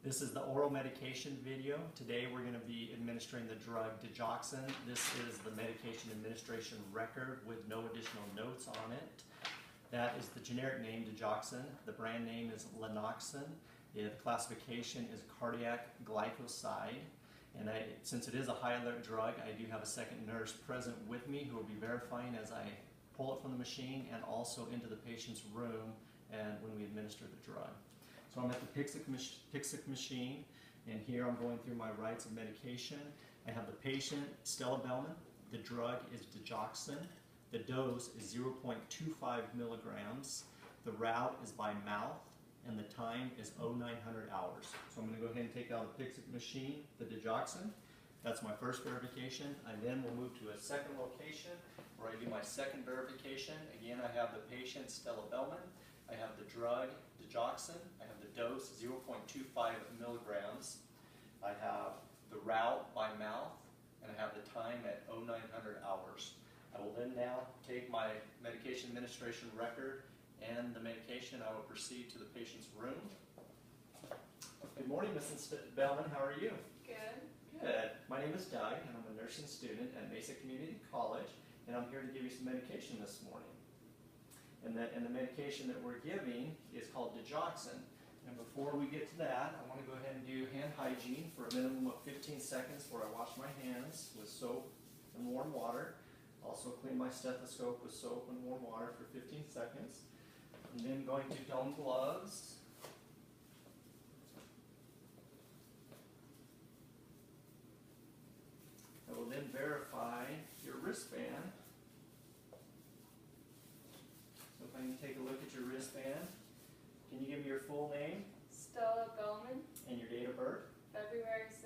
This is the oral medication video. Today we're going to be administering the drug digoxin. This is the medication administration record with no additional notes on it. That is the generic name digoxin. The brand name is Lanoxin. The classification is cardiac glycoside. And since it is a high alert drug, I do have a second nurse present with me who will be verifying as I pull it from the machine and also into the patient's room and when we administer the drug. So I'm at the Pyxis machine, and here I'm going through my rights of medication. I have the patient, Stella Bellman. The drug is digoxin. The dose is 0.25 milligrams. The route is by mouth, and the time is 0900 hours. So I'm going to go ahead and take out the Pyxis machine, the digoxin. That's my first verification. I then will move to a second location where I do my second verification. Again, I have the patient, Stella Bellman. I have the drug, digoxin. I have the dose, 0.25 milligrams. I have the route by mouth, and I have the time at 0900 hours. I will then now take my medication administration record and the medication. I will proceed to the patient's room. Good morning, Mrs. Bellman. How are you? Good. Good. My name is Doug, and I'm a nursing student at Mesa Community College, and I'm here to give you some medication this morning. And the medication that we're giving is called digoxin. And before we get to that, I want to go ahead and do hand hygiene for a minimum of 15 seconds where I wash my hands with soap and warm water. Also clean my stethoscope with soap and warm water for 15 seconds. And then going to don gloves. I will then verify your wristband. So if I can take a look at your wristband. Can you give me your full name? Stella Bellman. And your date of birth? February 6,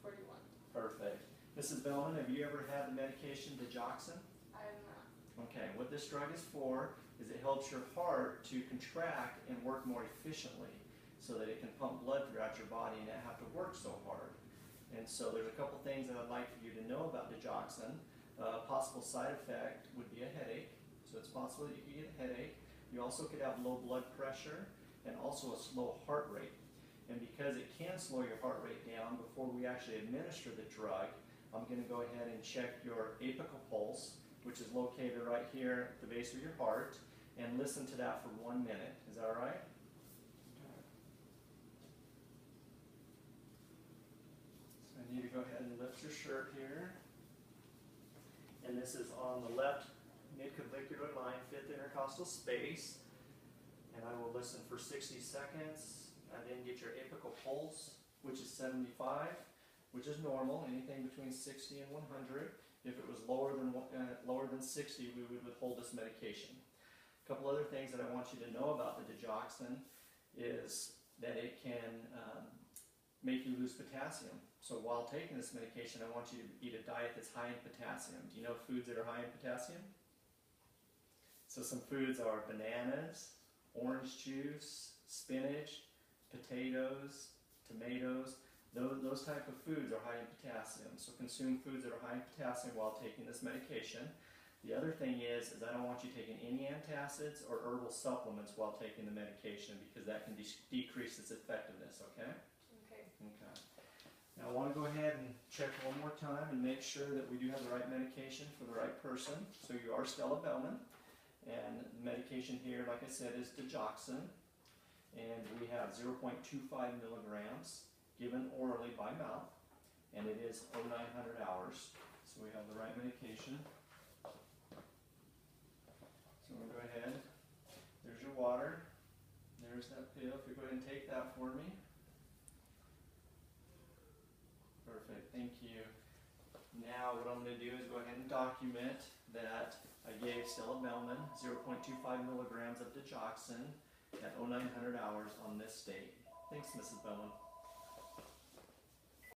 1941. Perfect. Mrs. Bellman, have you ever had the medication digoxin? I have not. Okay, what this drug is for is it helps your heart to contract and work more efficiently so that it can pump blood throughout your body and not have to work so hard. And so there's a couple things that I'd like for you to know about digoxin. A possible side effect would be a headache. So it's possible that you could get a headache. You also could have low blood pressure and also a slow heart rate. And because it can slow your heart rate down before we actually administer the drug, I'm going to go ahead and check your apical pulse, which is located right here at the base of your heart, and listen to that for 1 minute. Is that all right? So I need to go ahead and lift your shirt here. And this is on the left midclavicular line, fifth intercostal space. And I will listen for 60 seconds. I then get your apical pulse, which is 75, which is normal, anything between 60 and 100. If it was lower than 60, we would withhold this medication. A couple other things that I want you to know about the digoxin is that it can make you lose potassium. So while taking this medication, I want you to eat a diet that's high in potassium. Do you know foods that are high in potassium? So some foods are bananas, orange juice, spinach, potatoes, tomatoes. Those type of foods are high in potassium. So consume foods that are high in potassium while taking this medication. The other thing is I don't want you taking any antacids or herbal supplements while taking the medication because that can decrease its effectiveness, okay? Okay. Okay. Now I want to go ahead and check one more time and make sure that we do have the right medication for the right person. So you are Stella Bellman. And the medication here, like I said, is digoxin. And we have 0.25 milligrams given orally by mouth. And it is 0900 hours. So we have the right medication. So we'll go ahead. There's your water. There's that pill. If you go ahead and take that for me. Perfect. Thank you. Now what I'm going to do is go ahead and document that I gave Stella Bellman 0.25 milligrams of digoxin at 0900 hours on this date. Thanks, Mrs. Bellman.